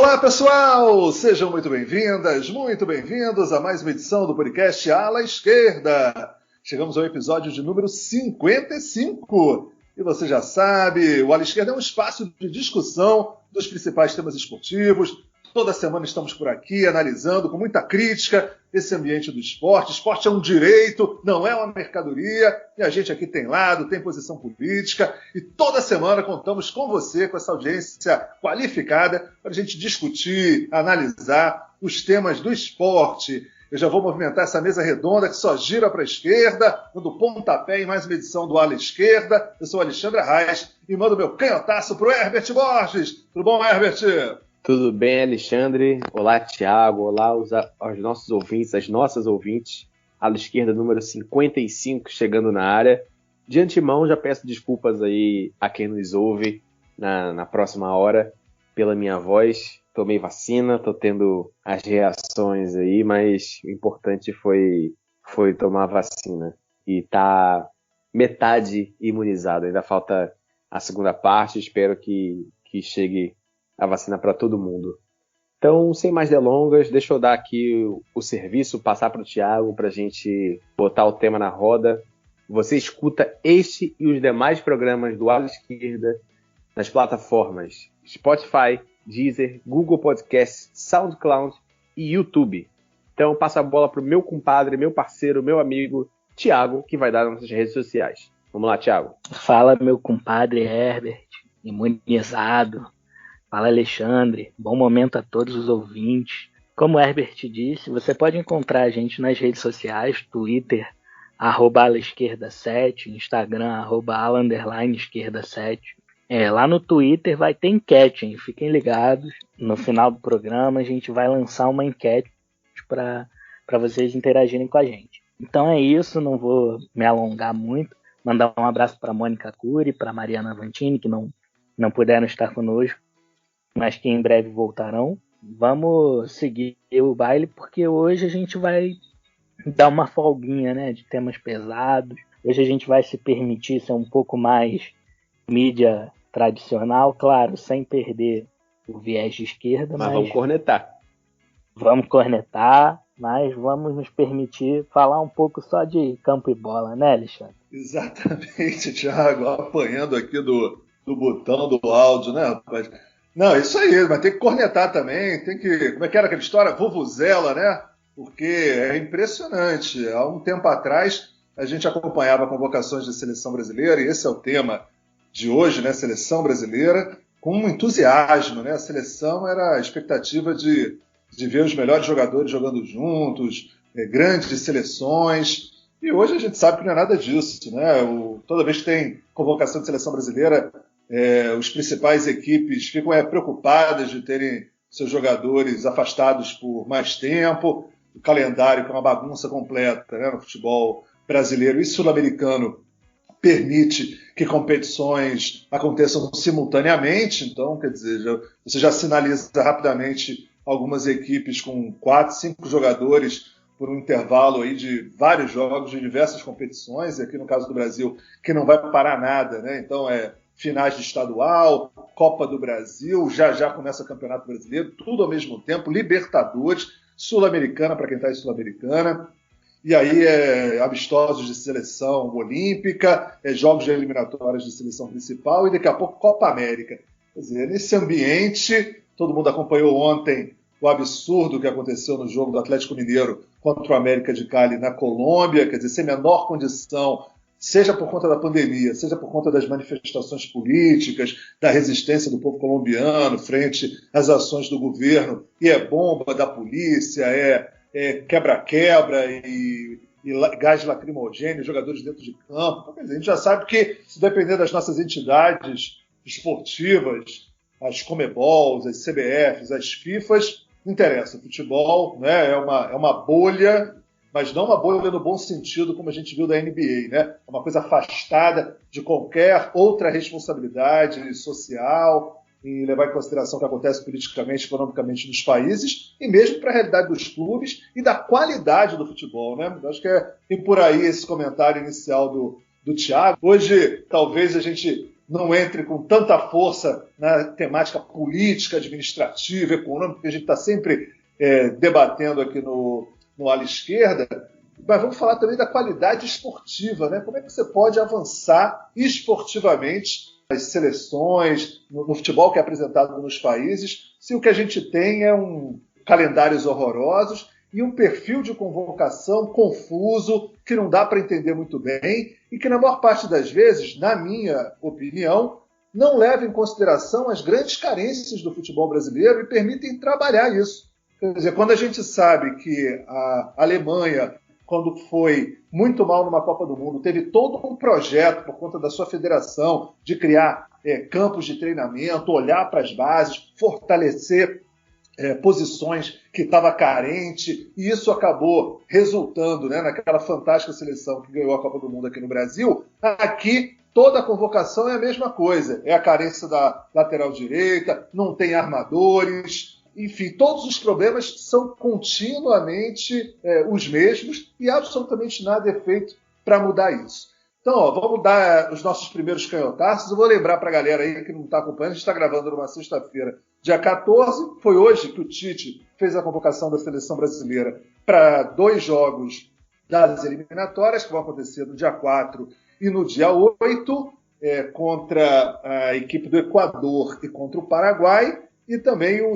Olá, pessoal! Sejam muito bem-vindas, muito bem-vindos a mais uma edição do podcast Ala Esquerda. Chegamos ao episódio de número 55. E você já sabe, o Ala Esquerda é um espaço de discussão dos principais temas esportivos. Toda semana estamos por aqui analisando com muita crítica esse ambiente do esporte. Esporte é um direito, não é uma mercadoria. E a gente aqui tem lado, tem posição política. E toda semana contamos com você, com essa audiência qualificada, para a gente discutir, analisar os temas do esporte. Eu já vou movimentar essa mesa redonda que só gira para a esquerda, dando pontapé em mais uma edição do Ala Esquerda. Eu sou o Alexandre Arraes e mando meu canhotaço para o Herbert Borges. Tudo bom, Herbert? Tudo bem, Alexandre? Olá, Thiago. Olá aos nossos ouvintes, às nossas ouvintes. Ala Esquerda número 55 chegando na área. De antemão, já peço desculpas aí a quem nos ouve na próxima hora pela minha voz. Tomei vacina, tô tendo as reações aí, mas o importante foi tomar a vacina. E tá metade imunizado. Ainda falta a segunda parte. Espero que chegue a vacina para todo mundo. Então, sem mais delongas, deixa eu dar aqui o serviço, passar para o Thiago para a gente botar o tema na roda. Você escuta este e os demais programas do Ala Esquerda nas plataformas Spotify, Deezer, Google Podcasts, SoundCloud e YouTube. Então, passa a bola para o meu compadre, meu parceiro, meu amigo, Thiago, que vai dar nas nossas redes sociais. Vamos lá, Thiago. Fala, meu compadre Herbert, imunizado. Fala, Alexandre. Bom momento a todos os ouvintes. Como o Herbert disse, você pode encontrar a gente nas redes sociais, Twitter, @alaesquerda7, Instagram, @ala_esquerda7. Lá no Twitter vai ter enquete, hein? Fiquem ligados. No final do programa a gente vai lançar uma enquete para vocês interagirem com a gente. Então é isso, não vou me alongar muito. Mandar um abraço para Mônica Cury, para Mariana Vantini, que não puderam estar conosco, mas que em breve voltarão. Vamos seguir o baile, porque hoje a gente vai dar uma folguinha, né, de temas pesados. Hoje a gente vai se permitir ser um pouco mais mídia tradicional, claro, sem perder o viés de esquerda. Mas vamos cornetar. Vamos cornetar, mas vamos nos permitir falar um pouco só de campo e bola, né, Alexandre? Exatamente, Thiago, apanhando aqui do botão do áudio, né, rapaz? Não, isso aí, mas tem que cornetar também, tem que... Como é que era aquela história? Vuvuzela, né? Porque é impressionante. Há um tempo atrás, a gente acompanhava convocações de seleção brasileira, e esse é o tema de hoje, né? Seleção brasileira, com um entusiasmo, né? A seleção era a expectativa de ver os melhores jogadores jogando juntos, grandes seleções, e hoje a gente sabe que não é nada disso, né? Toda vez que tem convocação de seleção brasileira, os principais equipes ficam preocupadas de terem seus jogadores afastados por mais tempo. O calendário, que é uma bagunça completa, né, no futebol brasileiro e sul-americano, permite que competições aconteçam simultaneamente. Então, quer dizer, você já sinaliza rapidamente algumas equipes com 4, 5 jogadores por um intervalo aí de vários jogos de diversas competições, e aqui no caso do Brasil, que não vai parar nada, né? Então, finais de estadual, Copa do Brasil, já começa o Campeonato Brasileiro, tudo ao mesmo tempo, Libertadores, Sul-Americana para quem está em Sul-Americana, e aí amistosos de seleção olímpica, jogos de eliminatórias de seleção principal e daqui a pouco Copa América. Quer dizer, nesse ambiente, todo mundo acompanhou ontem o absurdo que aconteceu no jogo do Atlético Mineiro contra o América de Cali na Colômbia, quer dizer, sem menor condição, seja por conta da pandemia, seja por conta das manifestações políticas, da resistência do povo colombiano frente às ações do governo, e bomba da polícia, quebra-quebra e gás lacrimogêneo, jogadores dentro de campo. Então, quer dizer, a gente já sabe que, se depender das nossas entidades esportivas, as Comebols, as CBFs, as FIFAs, não interessa. O futebol, né, é uma bolha, mas não uma bolha no bom sentido, como a gente viu da NBA, né? É uma coisa afastada de qualquer outra responsabilidade social, em levar em consideração o que acontece politicamente, economicamente nos países, e mesmo para a realidade dos clubes e da qualidade do futebol, né? Eu acho que tem por aí esse comentário inicial do Thiago. Hoje, talvez a gente não entre com tanta força na temática política, administrativa, econômica, que a gente está sempre debatendo aqui no Ala Esquerda, mas vamos falar também da qualidade esportiva, né? Como é que você pode avançar esportivamente as seleções, no futebol que é apresentado nos países, se o que a gente tem é calendários horrorosos e um perfil de convocação confuso, que não dá para entender muito bem e que, na maior parte das vezes, na minha opinião, não leva em consideração as grandes carências do futebol brasileiro e permitem trabalhar isso. Quer dizer, quando a gente sabe que a Alemanha, quando foi muito mal numa Copa do Mundo, teve todo um projeto por conta da sua federação de criar campos de treinamento, olhar para as bases, fortalecer posições que estava carente, e isso acabou resultando, né, naquela fantástica seleção que ganhou a Copa do Mundo aqui no Brasil. Aqui, toda a convocação é a mesma coisa, é a carência da lateral direita, não tem armadores, enfim, todos os problemas são continuamente os mesmos e absolutamente nada é feito para mudar isso. Então, vamos dar os nossos primeiros canhotaços. Eu vou lembrar para a galera aí que não está acompanhando, a gente está gravando numa sexta-feira, dia 14. Foi hoje que o Tite fez a convocação da seleção brasileira para 2 jogos das eliminatórias, que vão acontecer no dia 4 e no dia 8, contra a equipe do Equador e contra o Paraguai. E também o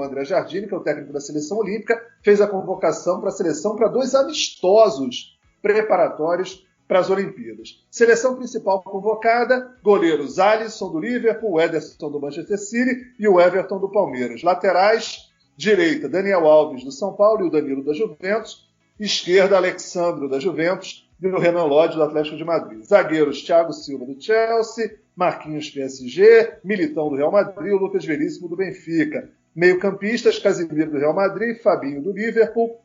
André Jardine, que é o técnico da seleção olímpica, fez a convocação para a seleção para 2 amistosos preparatórios para as Olimpíadas. Seleção principal convocada: goleiros Alisson do Liverpool, o Ederson do Manchester City e o Everton do Palmeiras. Laterais: direita, Daniel Alves do São Paulo e o Danilo da Juventus. Esquerda, Alexandro da Juventus e o Renan Lodge do Atlético de Madrid. Zagueiros: Thiago Silva do Chelsea, Marquinhos PSG, Militão do Real Madrid e o Lucas Veríssimo do Benfica. Meio-campistas: Casemiro do Real Madrid, Fabinho do Liverpool,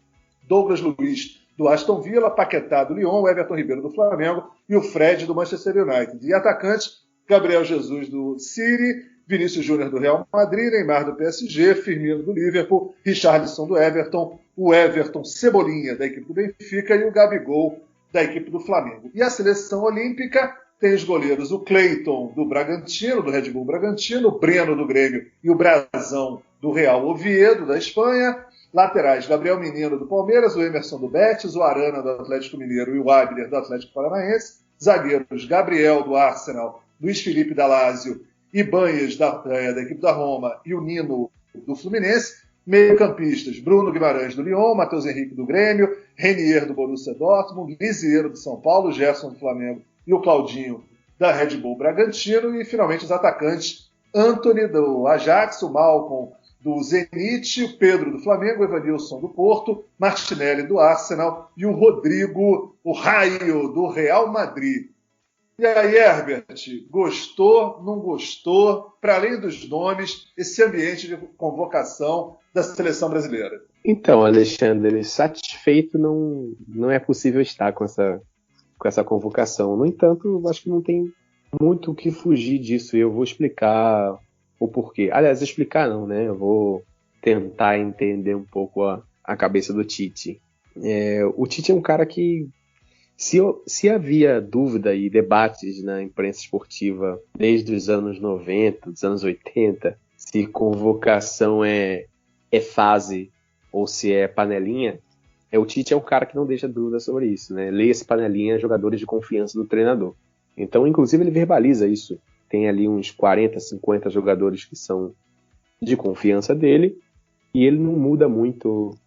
Douglas Luiz do Aston Villa, Paquetá do Lyon, Everton Ribeiro do Flamengo e o Fred do Manchester United. E atacantes: Gabriel Jesus do City, Vinícius Júnior do Real Madrid, Neymar do PSG, Firmino do Liverpool, Richarlison do Everton, o Everton Cebolinha da equipe do Benfica e o Gabigol da equipe do Flamengo. E a seleção olímpica tem os goleiros: o Cleiton do Bragantino, do Red Bull Bragantino, o Breno do Grêmio e o Brazão do Real Oviedo da Espanha. Laterais: Gabriel Menino do Palmeiras, o Emerson do Betis, o Arana do Atlético Mineiro e o Abner do Atlético Paranaense. Zagueiros: Gabriel do Arsenal, Luiz Felipe da Lazio, Ibanhas da equipe da Roma e o Nino do Fluminense. Meio-campistas: Bruno Guimarães do Lyon, Matheus Henrique do Grêmio, Renier do Borussia Dortmund, Lisieiro do São Paulo, Gerson do Flamengo e o Claudinho da Red Bull Bragantino. E, finalmente, os atacantes: Antony do Ajax, o Malcom do Zenit, o Pedro do Flamengo, o Evanilson do Porto, Martinelli do Arsenal e o Rodrigo, o Raio, do Real Madrid. E aí, Herbert, gostou, não gostou? Para além dos nomes, esse ambiente de convocação da seleção brasileira. Então, Alexandre, satisfeito não é possível estar com essa convocação. No entanto, acho que não tem muito o que fugir disso. Eu vou explicar o porquê. Aliás, explicar não, né? Eu vou tentar entender um pouco a cabeça do Tite. O Tite é um cara que, se havia dúvida e debates na imprensa esportiva desde os anos 90, dos anos 80, se convocação é fase ou se é panelinha, o Tite é um cara que não deixa dúvida sobre isso, né? Leia-se panelinha, jogadores de confiança do treinador. Então, inclusive, ele verbaliza isso. Tem ali uns 40, 50 jogadores que são de confiança dele e ele não muda muito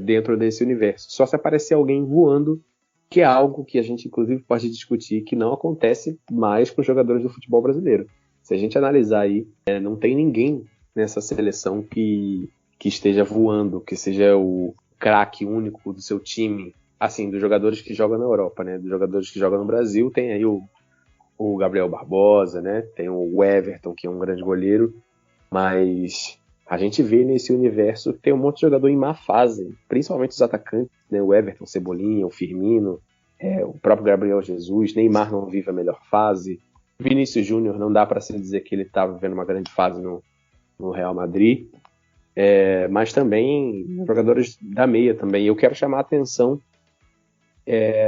dentro desse universo. Só se aparecer alguém voando, que é algo que a gente, inclusive, pode discutir, que não acontece mais com os jogadores do futebol brasileiro. Se a gente analisar aí, não tem ninguém nessa seleção que esteja voando, que seja o craque único do seu time, assim, dos jogadores que jogam na Europa, né? Dos jogadores que jogam no Brasil, tem aí o Gabriel Barbosa, né? Tem o Everton, que é um grande goleiro, mas a gente vê nesse universo que tem um monte de jogador em má fase, principalmente os atacantes, né? O Everton, Cebolinha, o Firmino, o próprio Gabriel Jesus. Neymar não vive a melhor fase. Vinícius Júnior, não dá para se dizer que ele está vivendo uma grande fase no Real Madrid, mas também jogadores da meia também. Eu quero chamar a atenção,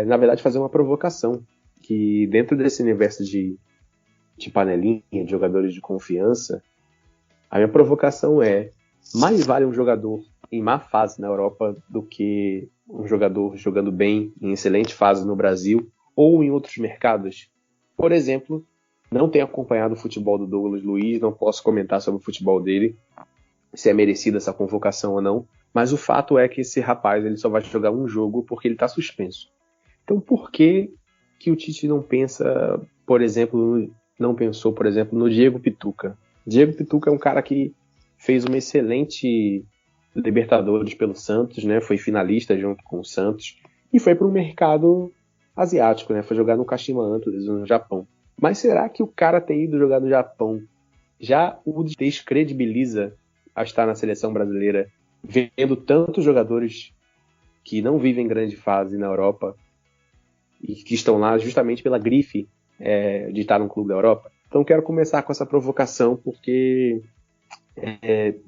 na verdade fazer uma provocação, que dentro desse universo de de panelinha, de jogadores de confiança, a minha provocação é: mais vale um jogador em má fase na Europa do que um jogador jogando bem, em excelente fase no Brasil ou em outros mercados? Por exemplo, não tenho acompanhado o futebol do Douglas Luiz, não posso comentar sobre o futebol dele, se é merecida essa convocação ou não, mas o fato é que esse rapaz ele só vai jogar um jogo porque ele está suspenso. Então por que o Tite não pensa, por exemplo, não pensou, por exemplo, no Diego Pituca? Diego Pituca é um cara que fez uma excelente Libertadores pelo Santos, né? Foi finalista junto com o Santos e foi para o mercado asiático, né? Foi jogar no Kashima Antlers, no Japão. Mas será que o cara ter ido jogar no Japão já o descredibiliza a estar na seleção brasileira, vendo tantos jogadores que não vivem grande fase na Europa e que estão lá justamente pela grife de estar num clube da Europa? Então quero começar com essa provocação porque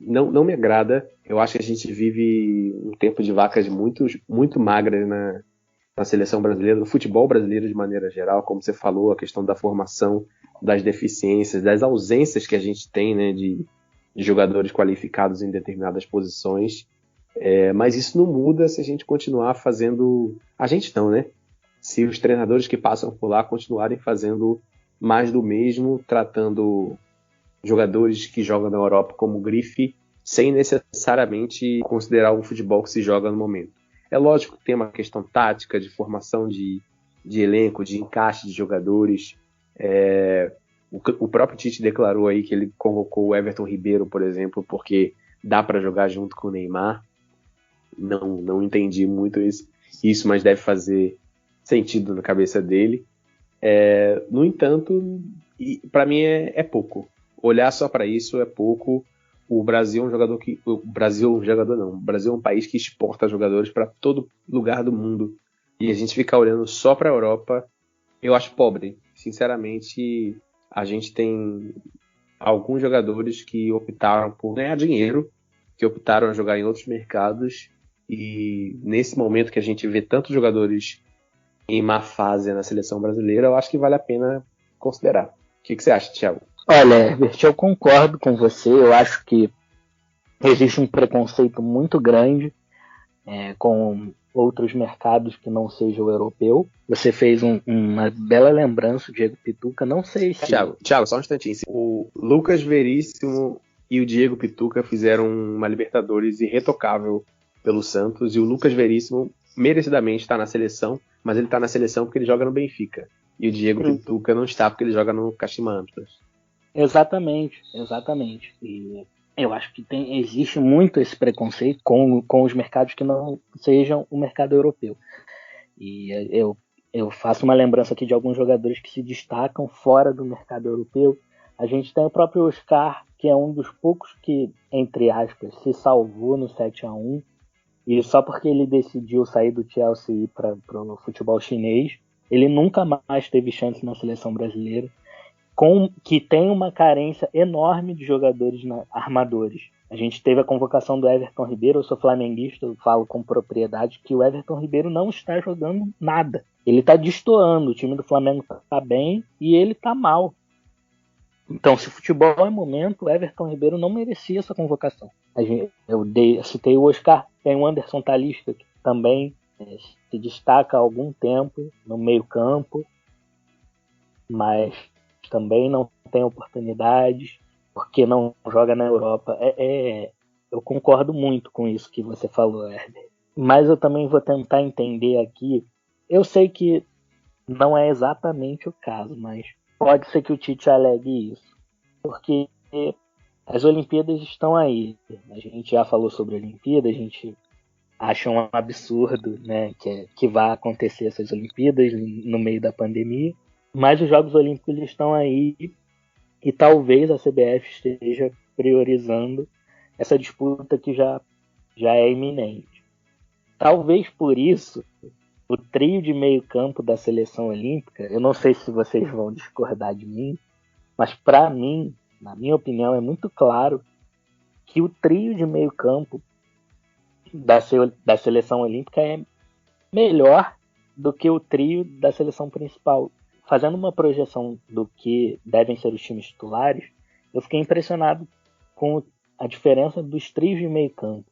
não me agrada. Eu acho que a gente vive um tempo de vacas muito magras na seleção brasileira, no futebol brasileiro de maneira geral, como você falou, a questão da formação, das deficiências, das ausências que a gente tem, né, de jogadores qualificados em determinadas posições. Mas isso não muda se a gente continuar fazendo... A gente não, né? Se os treinadores que passam por lá continuarem fazendo mais do mesmo, tratando jogadores que jogam na Europa como grife, sem necessariamente considerar o futebol que se joga no momento. É lógico que tem uma questão tática, de formação de elenco, de encaixe de jogadores. O próprio Tite declarou aí que ele convocou o Everton Ribeiro, por exemplo, porque dá para jogar junto com o Neymar. Não entendi muito isso, mas deve fazer sentido na cabeça dele. No entanto, para mim é pouco. Olhar só para isso é pouco. O Brasil é um jogador que... O Brasil é um país que exporta jogadores para todo lugar do mundo. E a gente ficar olhando só para a Europa, eu acho pobre. Sinceramente, a gente tem alguns jogadores que optaram por ganhar dinheiro, que optaram a jogar em outros mercados. E nesse momento que a gente vê tantos jogadores em má fase na seleção brasileira, eu acho que vale a pena considerar. O que você acha, Thiago? Olha, Herbert, eu concordo com você. Eu acho que existe um preconceito muito grande com outros mercados que não seja o europeu. Você fez uma bela lembrança, Diego Pituca. Não sei se... Thiago, só um instantinho. O Lucas Veríssimo e o Diego Pituca fizeram uma Libertadores irretocável pelo Santos, e o Lucas Veríssimo merecidamente está na seleção, mas ele está na seleção porque ele joga no Benfica. E o Diego Pituca não está porque ele joga no Kashima Antlers. Exatamente. E eu acho que existe muito esse preconceito com os mercados que não sejam o mercado europeu. E eu faço uma lembrança aqui de alguns jogadores que se destacam fora do mercado europeu. A gente tem o próprio Oscar, que é um dos poucos que, entre aspas, se salvou no 7-1. E só porque ele decidiu sair do Chelsea e ir para o futebol chinês, ele nunca mais teve chance na seleção brasileira, que tem uma carência enorme de jogadores armadores. A gente teve a convocação do Everton Ribeiro. Eu sou flamenguista, eu falo com propriedade que o Everton Ribeiro não está jogando nada. Ele está destoando, o time do Flamengo está bem e ele está mal. Então, se futebol é momento, o Everton Ribeiro não merecia essa convocação. Eu citei o Oscar, tem o Anderson Talisca, que também se destaca há algum tempo no meio-campo, mas também não tem oportunidades porque não joga na Europa. Eu concordo muito com isso que você falou, Herbert. Mas eu também vou tentar entender aqui. Eu sei que não é exatamente o caso, mas pode ser que o Tite alegue isso, porque as Olimpíadas estão aí. A gente já falou sobre a Olimpíada, a gente acha um absurdo, né, que vá acontecer essas Olimpíadas no meio da pandemia, mas os Jogos Olímpicos estão aí e talvez a CBF esteja priorizando essa disputa que já é iminente. Talvez por isso o trio de meio campo da seleção olímpica, eu não sei se vocês vão discordar de mim, mas para mim, na minha opinião, é muito claro que o trio de meio campo da seleção olímpica é melhor do que o trio da seleção principal. fazendo uma projeção do que devem ser os times titulares, eu fiquei impressionado com a diferença dos trios de meio campo.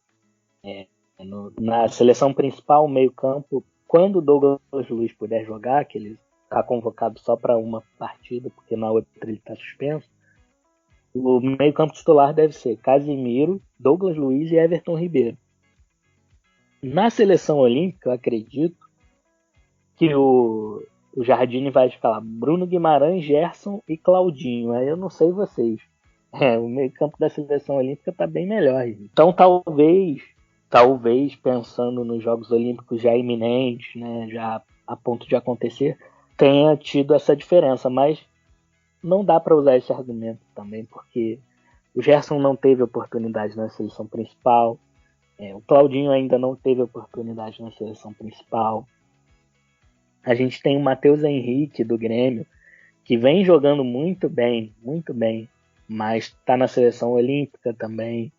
Na seleção principal, o meio campo, quando o Douglas Luiz puder jogar, que ele está convocado só para uma partida, porque na outra ele está suspenso, o meio campo titular deve ser Casimiro, Douglas Luiz e Everton Ribeiro. Na seleção olímpica, eu acredito que o Jardine vai escalar Bruno Guimarães, Gerson e Claudinho. Aí eu não sei vocês. O meio campo da seleção olímpica está bem melhor. Então talvez pensando nos Jogos Olímpicos já iminentes, né, já a ponto de acontecer, tenha tido essa diferença. Mas não dá para usar esse argumento também, porque o Gerson não teve oportunidade na seleção principal. O Claudinho ainda não teve oportunidade na seleção principal. A gente tem o Matheus Henrique do Grêmio, que vem jogando muito bem, mas está na seleção olímpica também.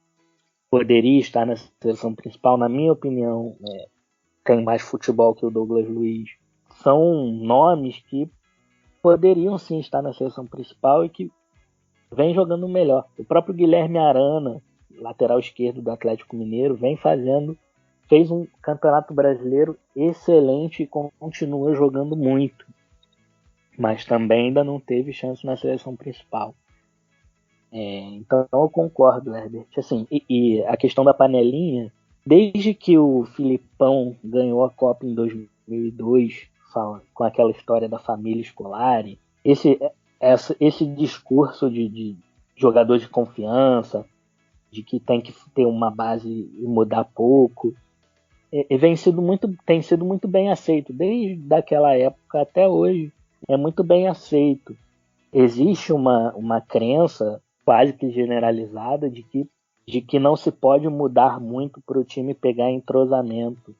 Poderia estar na seleção principal, na minha opinião, tem mais futebol que o Douglas Luiz. São nomes que poderiam sim estar na seleção principal e que vem jogando melhor. O próprio Guilherme Arana, lateral esquerdo do Atlético Mineiro, fez um campeonato brasileiro excelente e continua jogando muito, mas também ainda não teve chance na seleção principal. Então eu concordo, Herbert. Assim, e a questão da panelinha, desde que o Filipão ganhou a Copa em 2002, com aquela história da família escolar, esse discurso de jogador de confiança, de que tem que ter uma base e mudar pouco, tem sido muito bem aceito. Desde aquela época até hoje, é muito bem aceito. Existe uma crença quase que generalizada de que não se pode mudar muito para o time pegar entrosamento.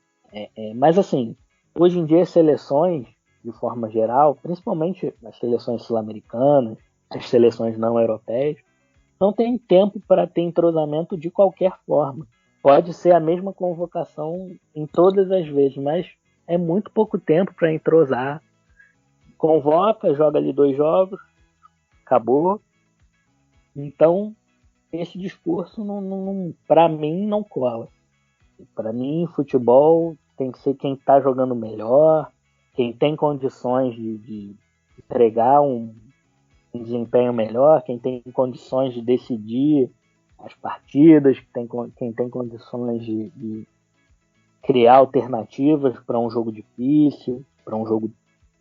Mas assim, hoje em dia as seleções, de forma geral, principalmente as seleções sul-americanas, as seleções não europeias, não tem tempo para ter entrosamento de qualquer forma. Pode ser a mesma convocação em todas as vezes, mas é muito pouco tempo para entrosar. Convoca, joga ali 2 jogos, acabou. Então, esse discurso, para mim, não cola. Para mim, futebol tem que ser quem está jogando melhor, quem tem condições de entregar um desempenho melhor, quem tem condições de decidir as partidas, quem tem condições de criar alternativas para um jogo difícil, para um jogo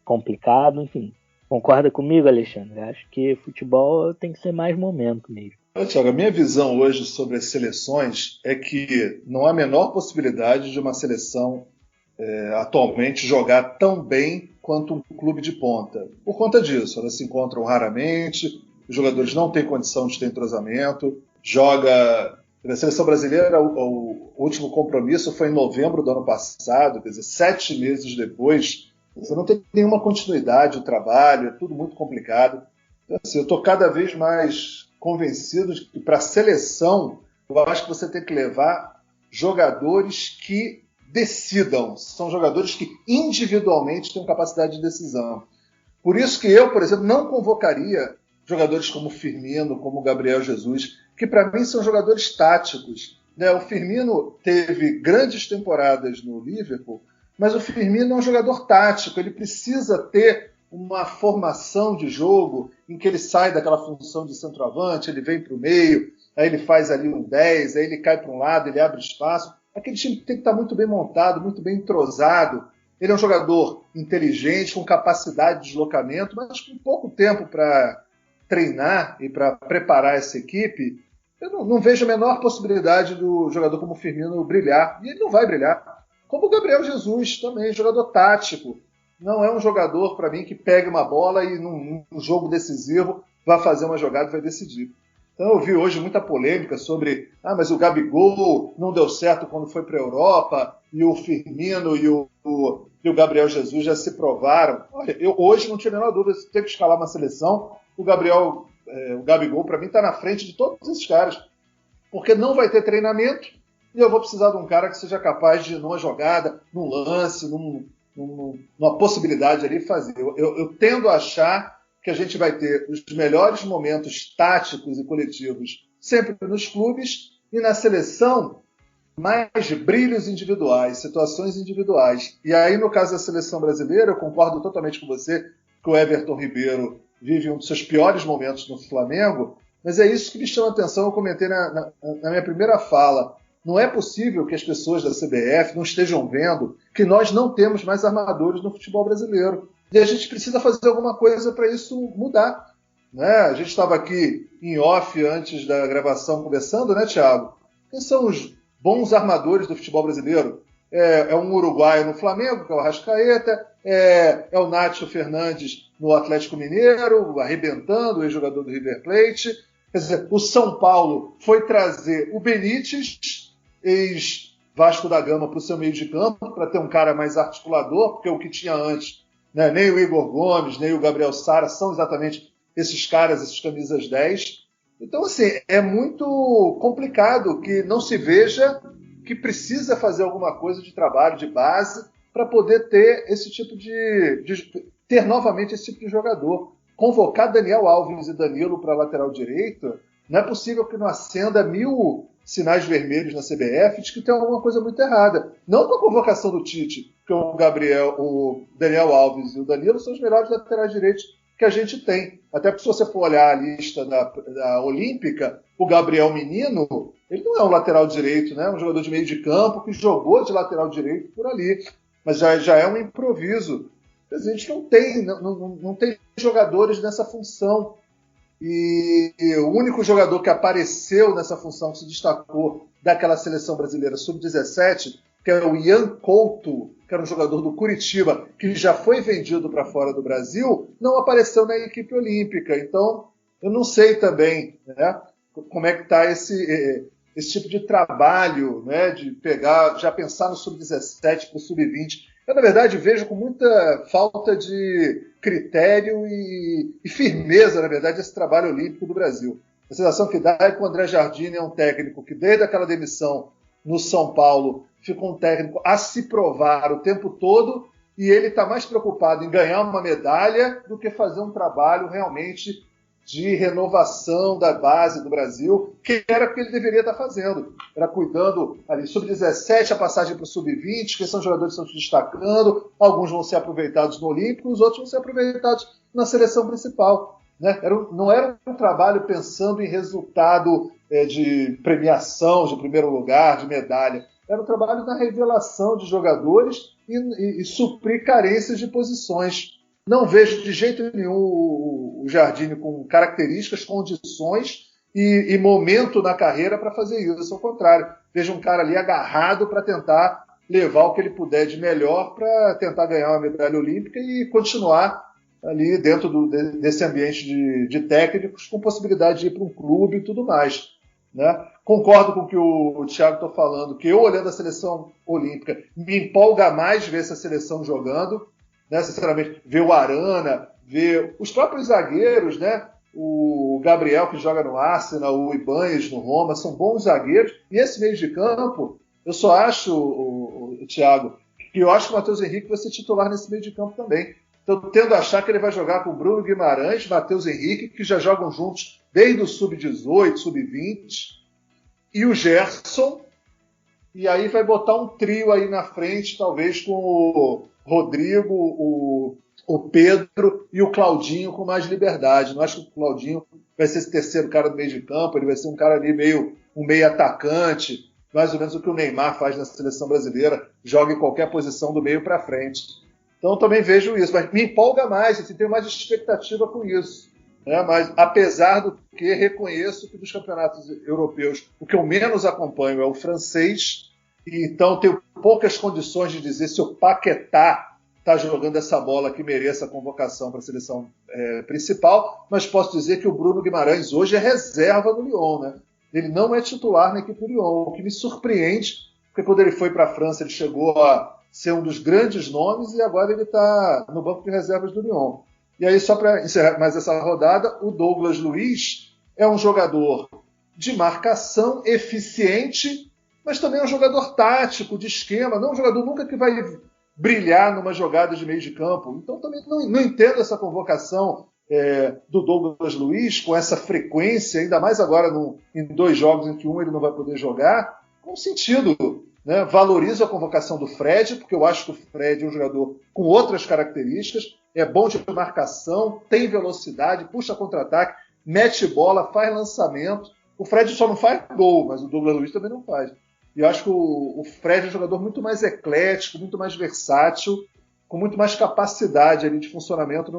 complicado, enfim. Concorda comigo, Alexandre? Acho que futebol tem que ser mais momento mesmo. Tiago, a minha visão hoje sobre as seleções é que não há a menor possibilidade de uma seleção atualmente jogar tão bem quanto um clube de ponta. Por conta disso, elas se encontram raramente, os jogadores não têm condição de ter entrosamento, a seleção brasileira, o último compromisso foi em novembro do ano passado, quer dizer, 7 meses depois, você não tem nenhuma continuidade do trabalho, é tudo muito complicado. Então, assim, eu estou cada vez mais convencido de que para a seleção, eu acho que você tem que levar jogadores que decidam, são jogadores que individualmente têm capacidade de decisão. Por isso que eu, por exemplo, não convocaria jogadores como Firmino, como Gabriel Jesus, que para mim são jogadores táticos. O Firmino teve grandes temporadas no Liverpool, mas o Firmino é um jogador tático, ele precisa ter uma formação de jogo em que ele sai daquela função de centroavante, ele vem para o meio, aí ele faz ali um 10, aí ele cai para um lado, ele abre espaço. Aquele time tem que estar muito bem montado, muito bem entrosado. Ele é um jogador inteligente, com capacidade de deslocamento, mas com pouco tempo para treinar e para preparar essa equipe. Eu não vejo a menor possibilidade do jogador como o Firmino brilhar, e ele não vai brilhar. Como o Gabriel Jesus também, jogador tático. Não é um jogador, para mim, que pega uma bola e num jogo decisivo vai fazer uma jogada e vai decidir. Então eu vi hoje muita polêmica sobre mas o Gabigol não deu certo quando foi para a Europa, e o Firmino e o Gabriel Jesus já se provaram. Olha, eu hoje não tinha a menor dúvida, se tem que escalar uma seleção, o Gabigol, para mim, está na frente de todos esses caras, porque não vai ter treinamento, e eu vou precisar de um cara que seja capaz de, numa jogada, num lance, numa possibilidade ali fazer. Eu tendo a achar que a gente vai ter os melhores momentos táticos e coletivos sempre nos clubes e na seleção mais brilhos individuais, situações individuais. E aí, no caso da seleção brasileira, eu concordo totalmente com você que o Everton Ribeiro vive um dos seus piores momentos no Flamengo, mas é isso que me chama a atenção, eu comentei na minha primeira fala. Não é possível que as pessoas da CBF não estejam vendo que nós não temos mais armadores no futebol brasileiro. E a gente precisa fazer alguma coisa para isso mudar. Né? A gente estava aqui em off antes da gravação conversando, né, Thiago? Quem são os bons armadores do futebol brasileiro? É um uruguaio no Flamengo, que é o Arrascaeta, é o Nacho Fernandes no Atlético Mineiro, arrebentando, o ex-jogador do River Plate. Quer dizer, o São Paulo foi trazer o Benítez, ex-Vasco da Gama, para o seu meio de campo, para ter um cara mais articulador, porque o que tinha antes, né, nem o Igor Gomes, nem o Gabriel Sara são exatamente esses caras, esses camisas 10. Então, assim, é muito complicado que não se veja que precisa fazer alguma coisa de trabalho, de base, para poder ter esse tipo ter novamente esse tipo de jogador. Convocar Daniel Alves e Danilo para a lateral direita, não é possível que não acenda 1000 sinais vermelhos na CBF de que tem alguma coisa muito errada. Não com a convocação do Tite, que o Daniel Alves e o Danilo são os melhores laterais direitos que a gente tem. Até porque se você for olhar a lista da Olímpica, o Gabriel Menino, ele não é um lateral direito, né? Um jogador de meio de campo que jogou de lateral direito por ali. Mas já é um improviso. A gente não tem jogadores nessa função. E o único jogador que apareceu nessa função, que se destacou daquela seleção brasileira sub-17, que é o Ian Couto, que era um jogador do Curitiba, que já foi vendido para fora do Brasil, não apareceu na equipe olímpica. Então, eu não sei também, né, como é que está esse tipo de trabalho, né, de pegar, já pensar no sub-17 para o sub-20. Eu, na verdade, vejo com muita falta de critério e firmeza, na verdade, esse trabalho olímpico do Brasil. A sensação que dá é que o André Jardine é um técnico que, desde aquela demissão no São Paulo, ficou um técnico a se provar o tempo todo e ele está mais preocupado em ganhar uma medalha do que fazer um trabalho realmente de renovação da base do Brasil, que era o que ele deveria estar fazendo. Era cuidando ali, sub-17, a passagem para o sub-20, que são jogadores que estão se destacando, alguns vão ser aproveitados no Olímpico, os outros vão ser aproveitados na seleção principal. Né? Não era um trabalho pensando em resultado de premiação, de primeiro lugar, de medalha. Era um trabalho na revelação de jogadores e suprir carências de posições. Não vejo de jeito nenhum o Jardine com características, condições e momento na carreira para fazer isso. Ao contrário, vejo um cara ali agarrado para tentar levar o que ele puder de melhor para tentar ganhar uma medalha olímpica e continuar ali dentro desse ambiente de técnicos com possibilidade de ir para um clube e tudo mais. Né? Concordo com o que o Thiago está falando, que eu, olhando a seleção olímpica, me empolga mais ver essa seleção jogando, né? Sinceramente, ver o Arana, ver os próprios zagueiros, né? O Gabriel, que joga no Arsenal, o Ibanez no Roma, são bons zagueiros, e esse meio de campo, eu só acho, Thiago, que eu acho que o Matheus Henrique vai ser titular nesse meio de campo também. Estou tendo a achar que ele vai jogar com o Bruno Guimarães, Matheus Henrique, que já jogam juntos desde o sub-18, sub-20, e o Gerson, e aí vai botar um trio aí na frente, talvez com o Rodrigo, o Pedro e o Claudinho com mais liberdade. Não acho que o Claudinho vai ser esse terceiro cara do meio de campo, ele vai ser um cara ali um meio atacante, mais ou menos o que o Neymar faz na seleção brasileira, joga em qualquer posição do meio para frente. Então eu também vejo isso, mas me empolga mais, assim, tenho mais expectativa com isso. Né? Mas apesar do que reconheço que dos campeonatos europeus o que eu menos acompanho é o francês, e então tenho poucas condições de dizer se o Paquetá está jogando essa bola que mereça a convocação para a seleção principal, mas posso dizer que o Bruno Guimarães hoje é reserva do Lyon. Né? Ele não é titular na equipe do Lyon, o que me surpreende, porque quando ele foi para a França ele chegou a ser um dos grandes nomes e agora ele está no banco de reservas do Lyon. E aí, só para encerrar mais essa rodada, o Douglas Luiz é um jogador de marcação, eficiente, mas também é um jogador tático, de esquema, não é um jogador nunca que vai brilhar numa jogada de meio de campo. Então também não entendo essa convocação do Douglas Luiz com essa frequência, ainda mais agora em 2 jogos em que um ele não vai poder jogar, com sentido. Né? Valorizo a convocação do Fred, porque eu acho que o Fred é um jogador com outras características, é bom de marcação, tem velocidade, puxa contra-ataque, mete bola, faz lançamento. O Fred só não faz gol, mas o Douglas Luiz também não faz. E eu acho que o Fred é um jogador muito mais eclético, muito mais versátil, com muito mais capacidade ali de funcionamento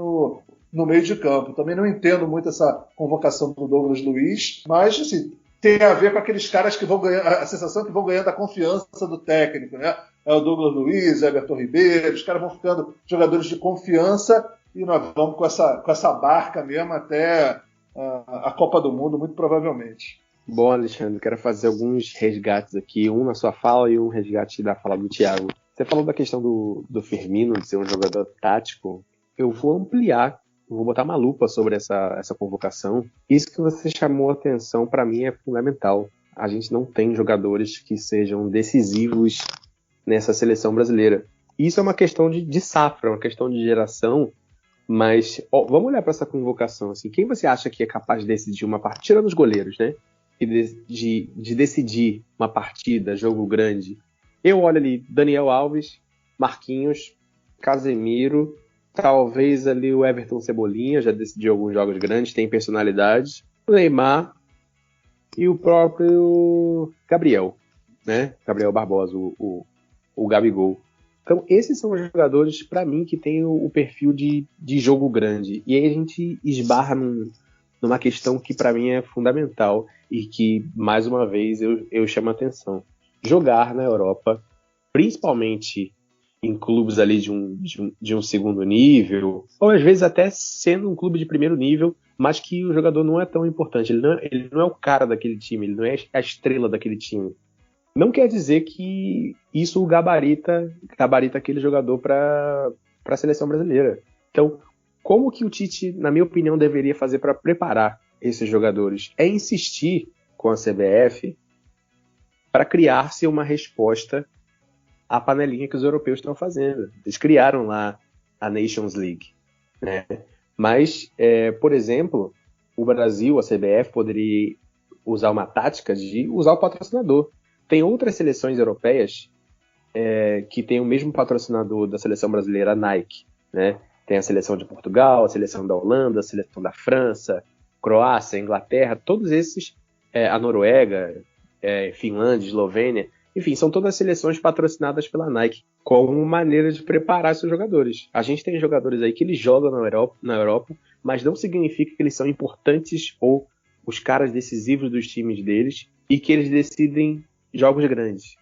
no meio de campo. Também não entendo muito essa convocação do Douglas Luiz, mas assim, tem a ver com aqueles caras que vão ganhando, a sensação que vão ganhando a confiança do técnico, né? É o Douglas Luiz, é o Everton Ribeiro, os caras vão ficando jogadores de confiança e nós vamos com essa barca mesmo até a Copa do Mundo, muito provavelmente. Bom, Alexandre, quero fazer alguns resgates aqui, um na sua fala e um resgate da fala do Thiago. Você falou da questão do Firmino, de ser um jogador tático. Eu vou ampliar, vou botar uma lupa sobre essa convocação. Isso que você chamou a atenção, para mim, é fundamental. A gente não tem jogadores que sejam decisivos nessa seleção brasileira. Isso é uma questão de safra, uma questão de geração, mas vamos olhar para essa convocação. Assim, quem você acha que é capaz de decidir uma partida, tirando os goleiros, né? De decidir uma partida, jogo grande? Eu olho ali Daniel Alves, Marquinhos, Casemiro, talvez ali o Everton Cebolinha, já decidiu alguns jogos grandes, tem personalidade, Neymar e o próprio Gabriel, né? Gabriel Barbosa, o Gabigol. Então, esses são os jogadores, para mim, que têm o perfil de jogo grande. E aí a gente esbarra numa questão que, para mim, é fundamental e que, mais uma vez, eu chamo a atenção. Jogar na Europa, principalmente em clubes ali de um segundo nível, ou às vezes até sendo um clube de primeiro nível, mas que o jogador não é tão importante. Ele não é o cara daquele time, ele não é a estrela daquele time. Não quer dizer que isso gabarita aquele jogador para a seleção brasileira. Então, como que o Tite, na minha opinião, deveria fazer para preparar esses jogadores? É insistir com a CBF para criar-se uma resposta à panelinha que os europeus estão fazendo. Eles criaram lá a Nations League, né? Mas, por exemplo, o Brasil, a CBF, poderia usar uma tática de usar o patrocinador. Tem outras seleções europeias que têm o mesmo patrocinador da seleção brasileira, a Nike, né? Tem a seleção de Portugal, a seleção da Holanda, a seleção da França, Croácia, Inglaterra, todos esses, a Noruega, Finlândia, Eslovênia, enfim, são todas seleções patrocinadas pela Nike, como maneira de preparar seus jogadores. A gente tem jogadores aí que eles jogam na Europa, mas não significa que eles são importantes ou os caras decisivos dos times deles e que eles decidem jogos grandes,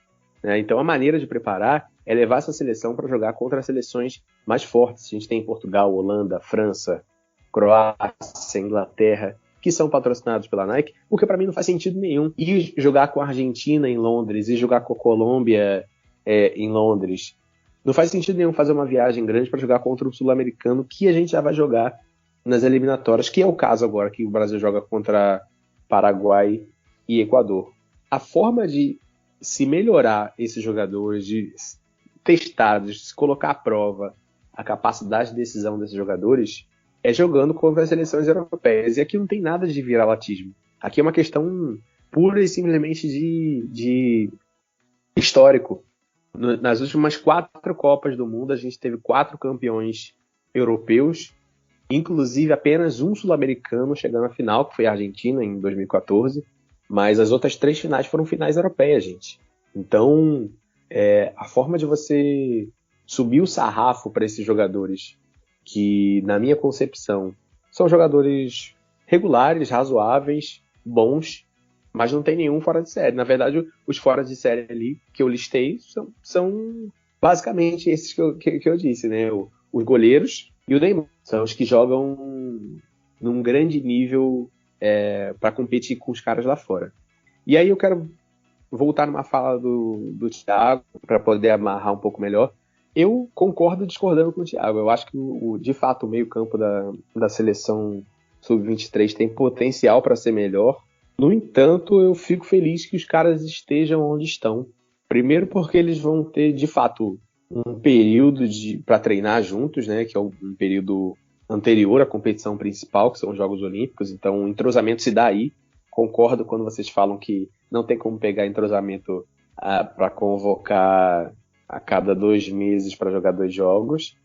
né? Então a maneira de preparar é levar essa seleção para jogar contra as seleções mais fortes. A gente tem Portugal, Holanda, França, Croácia, Inglaterra, que são patrocinados pela Nike, porque para mim não faz sentido nenhum ir jogar com a Argentina em Londres e jogar com a Colômbia em Londres. Não faz sentido nenhum fazer uma viagem grande para jogar contra o sul-americano, que a gente já vai jogar nas eliminatórias, que é o caso agora que o Brasil joga contra Paraguai e Equador. A forma de se melhorar esses jogadores, de testar, de se colocar à prova a capacidade de decisão desses jogadores, é jogando contra as seleções europeias. E aqui não tem nada de viralatismo. Aqui é uma questão pura e simplesmente de histórico. Nas últimas 4 Copas do Mundo, a gente teve 4 campeões europeus, inclusive apenas um sul-americano chegando à final, que foi a Argentina, em 2014. Mas as outras 3 finais foram finais europeias, gente. Então, a forma de você subir o sarrafo para esses jogadores, que, na minha concepção, são jogadores regulares, razoáveis, bons, mas não tem nenhum fora de série. Na verdade, os fora de série ali que eu listei são basicamente esses que eu disse, né? Os goleiros e o Neymar. São os que jogam num grande nível para competir com os caras lá fora. E aí eu quero voltar numa fala do Thiago para poder amarrar um pouco melhor. Eu concordo discordando com o Thiago. Eu acho que, de fato, o meio-campo da seleção sub-23 tem potencial para ser melhor. No entanto, eu fico feliz que os caras estejam onde estão. Primeiro porque eles vão ter, de fato, um período para treinar juntos, né, que é um período anterior à competição principal, que são os Jogos Olímpicos, então o entrosamento se dá aí. Concordo quando vocês falam que não tem como pegar entrosamento para convocar a cada 2 meses para jogar 2 jogos.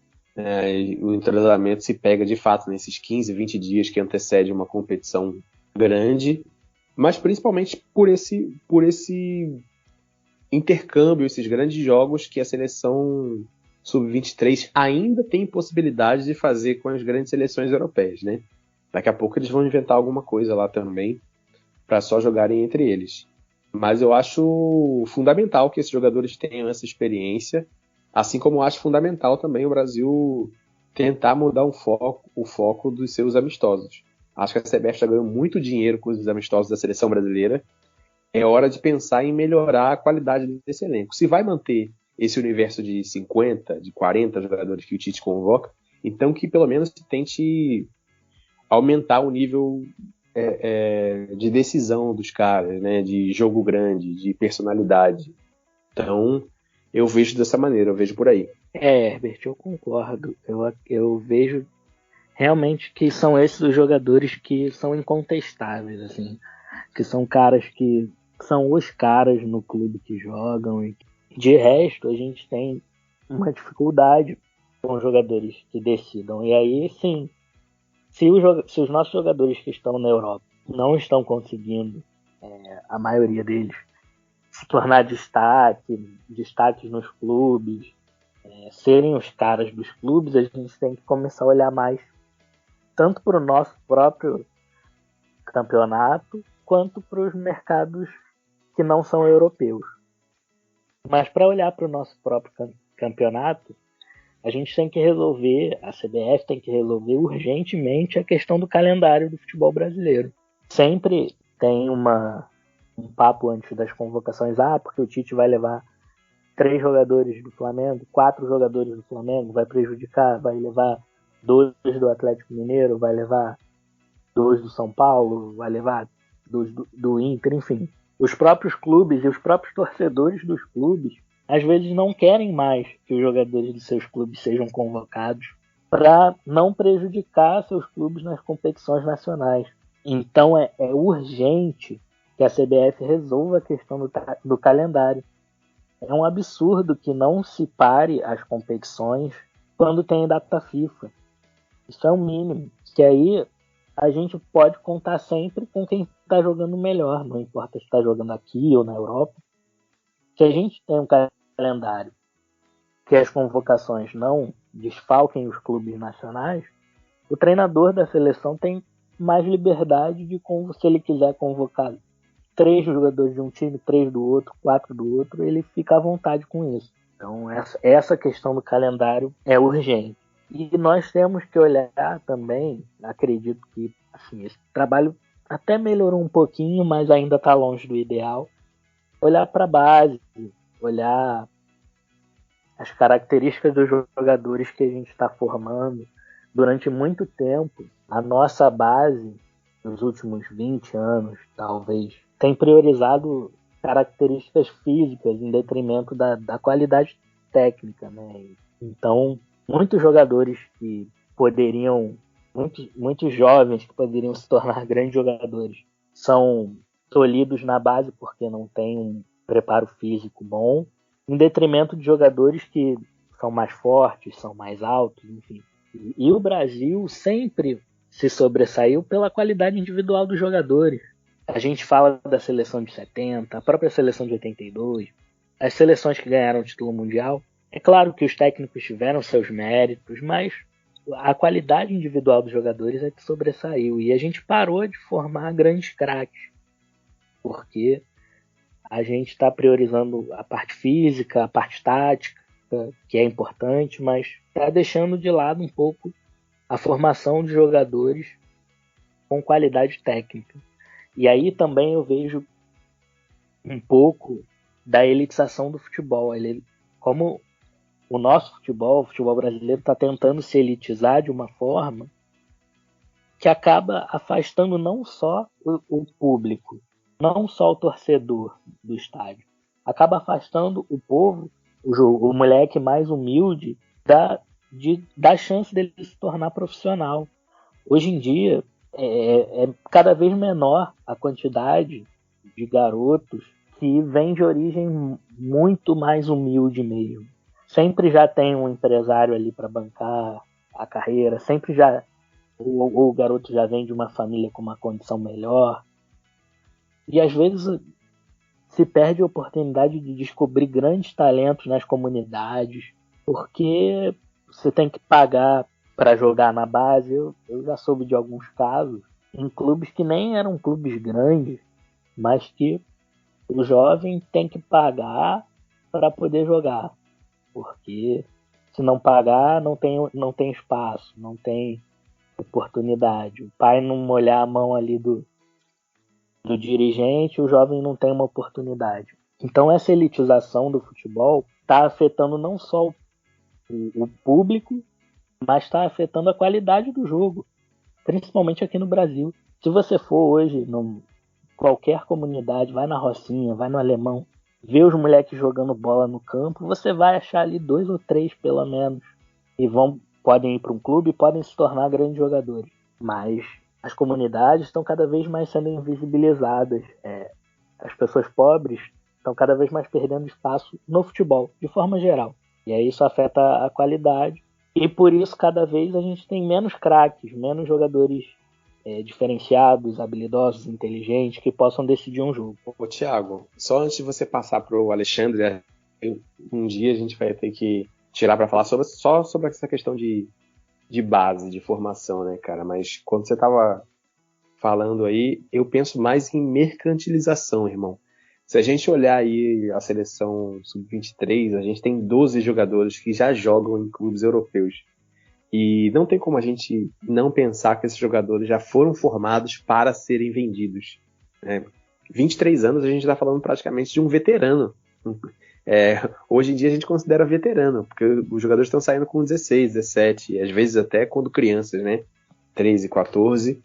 O entrosamento se pega de fato nesses 15, 20 dias que antecede uma competição grande, mas principalmente por esse intercâmbio, esses grandes jogos que a seleção sub-23 ainda tem possibilidade de fazer com as grandes seleções europeias, né? Daqui a pouco eles vão inventar alguma coisa lá também para só jogarem entre eles. Mas eu acho fundamental que esses jogadores tenham essa experiência, assim como eu acho fundamental também o Brasil tentar mudar o foco dos seus amistosos. Acho que a CBF já ganhou muito dinheiro com os amistosos da seleção brasileira. É hora de pensar em melhorar a qualidade desse elenco. Se vai manter esse universo de 50, de 40 jogadores que o Tite convoca, então que pelo menos tente aumentar o nível de decisão dos caras, né? De jogo grande, de personalidade. Então, eu vejo dessa maneira, eu vejo por aí. Herbert, eu concordo. Eu vejo realmente que são esses os jogadores que são incontestáveis, assim, que são caras que são os caras no clube que jogam. E de resto, a gente tem uma dificuldade com os jogadores que decidam. E aí, sim, se os nossos jogadores que estão na Europa não estão conseguindo, a maioria deles, se tornar destaques nos clubes, serem os caras dos clubes, a gente tem que começar a olhar mais tanto para o nosso próprio campeonato quanto para os mercados que não são europeus. Mas para olhar para o nosso próprio campeonato, a gente tem que resolver, a CBF tem que resolver urgentemente a questão do calendário do futebol brasileiro. Sempre tem um papo antes das convocações, porque o Tite vai levar 3 jogadores do Flamengo, 4 jogadores do Flamengo, vai prejudicar, vai levar 2 do Atlético Mineiro, vai levar 2 do São Paulo, vai levar 2 do Inter, enfim. Os próprios clubes e os próprios torcedores dos clubes às vezes não querem mais que os jogadores de seus clubes sejam convocados para não prejudicar seus clubes nas competições nacionais. Então é urgente que a CBF resolva a questão do calendário. É um absurdo que não se pare as competições quando tem data FIFA. Isso é o mínimo. Que aí a gente pode contar sempre com quem está jogando melhor, não importa se está jogando aqui ou na Europa. Que a gente tem um calendário que as convocações não desfalquem os clubes nacionais, o treinador da seleção tem mais liberdade de, se ele quiser convocar 3 jogadores de um time, 3 do outro, 4 do outro, ele fica à vontade com isso. Então essa questão do calendário é urgente. E nós temos que olhar também, acredito que assim, esse trabalho até melhorou um pouquinho, mas ainda está longe do ideal, olhar para a base, olhar as características dos jogadores que a gente está formando. Durante muito tempo, a nossa base, nos últimos 20 anos, talvez, tem priorizado características físicas em detrimento da qualidade técnica, né? Então, muitos jogadores que poderiam, muitos jovens que poderiam se tornar grandes jogadores, são tolhidos na base porque não têm um preparo físico bom, em detrimento de jogadores que são mais fortes, são mais altos, enfim. E o Brasil sempre se sobressaiu pela qualidade individual dos jogadores. A gente fala da seleção de 70, a própria seleção de 82, as seleções que ganharam o título mundial. É claro que os técnicos tiveram seus méritos, mas a qualidade individual dos jogadores é que sobressaiu. E a gente parou de formar grandes craques, porque a gente está priorizando a parte física, a parte tática, que é importante, mas está deixando de lado um pouco a formação de jogadores com qualidade técnica. E aí também eu vejo um pouco da elitização do futebol. Como o nosso futebol, o futebol brasileiro, está tentando se elitizar de uma forma que acaba afastando não só o público, não só o torcedor do estádio, acaba afastando o povo o moleque mais humilde dá chance dele se tornar profissional. Hoje em dia é cada vez menor a quantidade de garotos que vem de origem muito mais humilde mesmo. Sempre já tem um empresário ali para bancar a carreira, sempre já o garoto já vem de uma família com uma condição melhor. E às vezes se perde a oportunidade de descobrir grandes talentos nas comunidades, porque você tem que pagar para jogar na base. Eu já soube de alguns casos em clubes que nem eram clubes grandes, mas que o jovem tem que pagar para poder jogar, porque se não pagar não tem espaço, não tem oportunidade. O pai não molhar a mão ali do dirigente, o jovem não tem uma oportunidade. Então essa elitização do futebol está afetando não só o público, mas está afetando a qualidade do jogo, principalmente aqui no Brasil. Se você for hoje em qualquer comunidade, vai na Rocinha, vai no Alemão, vê os moleques jogando bola no campo, você vai achar ali 2 ou 3 pelo menos, e podem ir para um clube e podem se tornar grandes jogadores. Mas as comunidades estão cada vez mais sendo invisibilizadas. As pessoas pobres estão cada vez mais perdendo espaço no futebol, de forma geral. E aí isso afeta a qualidade. E por isso, cada vez a gente tem menos craques, menos jogadores diferenciados, habilidosos, inteligentes, que possam decidir um jogo. Ô, Thiago, só antes de você passar para o Alexandre, um dia a gente vai ter que tirar para falar só sobre essa questão de base, de formação, né, cara? Mas quando você estava falando aí, eu penso mais em mercantilização, irmão. Se a gente olhar aí a seleção sub-23, a gente tem 12 jogadores que já jogam em clubes europeus. E não tem como a gente não pensar que esses jogadores já foram formados para serem vendidos. 23 anos a gente está falando praticamente de um veterano. Hoje em dia a gente considera veterano, porque os jogadores estão saindo com 16, 17, às vezes até quando crianças, né? 13, 14.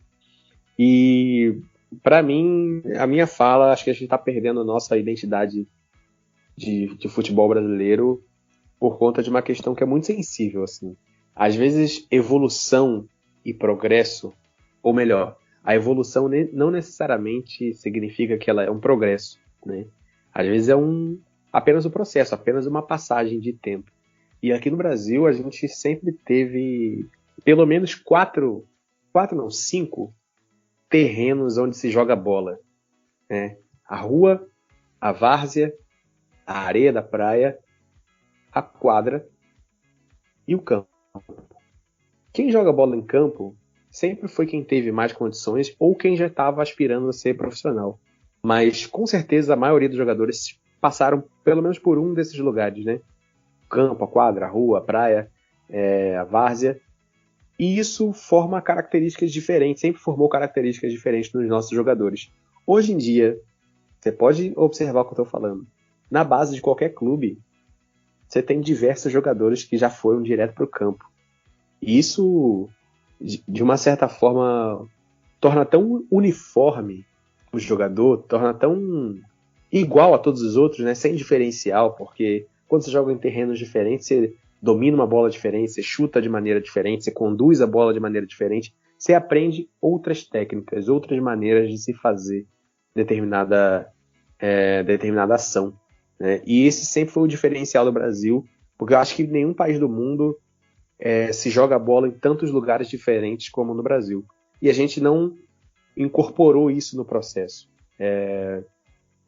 E para mim, a minha fala, acho que a gente está perdendo a nossa identidade de futebol brasileiro por conta de uma questão que é muito sensível, assim. Às vezes, evolução e progresso, ou melhor, a evolução não necessariamente significa que ela é um progresso, né? Às vezes é apenas um processo, apenas uma passagem de tempo. E aqui no Brasil, a gente sempre teve pelo menos 5 terrenos onde se joga bola, né? A rua, a várzea, a areia da praia, a quadra e o campo. Quem joga bola em campo sempre foi quem teve mais condições ou quem já estava aspirando a ser profissional. Mas com certeza a maioria dos jogadores passaram pelo menos por um desses lugares, né? O campo, a quadra, a rua, a praia, a várzea. E isso forma características diferentes, sempre formou características diferentes nos nossos jogadores. Hoje em dia, você pode observar o que eu estou falando. Na base de qualquer clube, você tem diversos jogadores que já foram direto para o campo. E isso, de uma certa forma, torna tão uniforme o jogador, torna tão igual a todos os outros, né? Sem diferencial, porque quando você joga em terrenos diferentes, você domina uma bola diferente, você chuta de maneira diferente, você conduz a bola de maneira diferente, você aprende outras técnicas, outras maneiras de se fazer determinada ação, né? E esse sempre foi o diferencial do Brasil, porque eu acho que nenhum país do mundo se joga bola em tantos lugares diferentes como no Brasil. E a gente não incorporou isso no processo.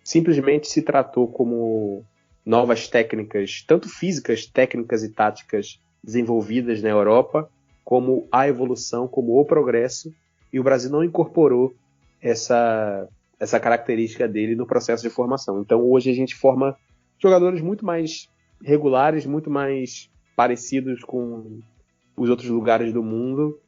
Simplesmente se tratou como novas técnicas, tanto físicas, técnicas e táticas desenvolvidas na Europa, como a evolução, como o progresso, e o Brasil não incorporou essa característica dele no processo de formação. Então hoje a gente forma jogadores muito mais regulares, muito mais parecidos com os outros lugares do mundo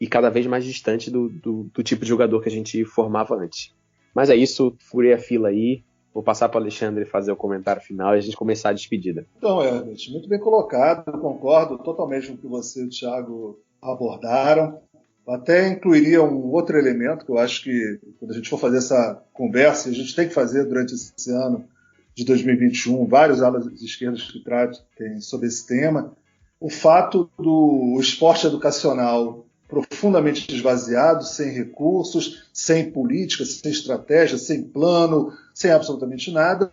e cada vez mais distante do tipo de jogador que a gente formava antes. Mas é isso, furei a fila aí. Vou passar para o Alexandre fazer o comentário final e a gente começar a despedida. Então, Herbert, muito bem colocado. Eu concordo totalmente com o que você e o Thiago abordaram. Eu até incluiria um outro elemento que eu acho que, quando a gente for fazer essa conversa, a gente tem que fazer durante esse ano, de 2021, vários alas esquerdas que tratem sobre esse tema. O fato do esporte educacional profundamente esvaziado, sem recursos, sem política, sem estratégia, sem plano, sem absolutamente nada.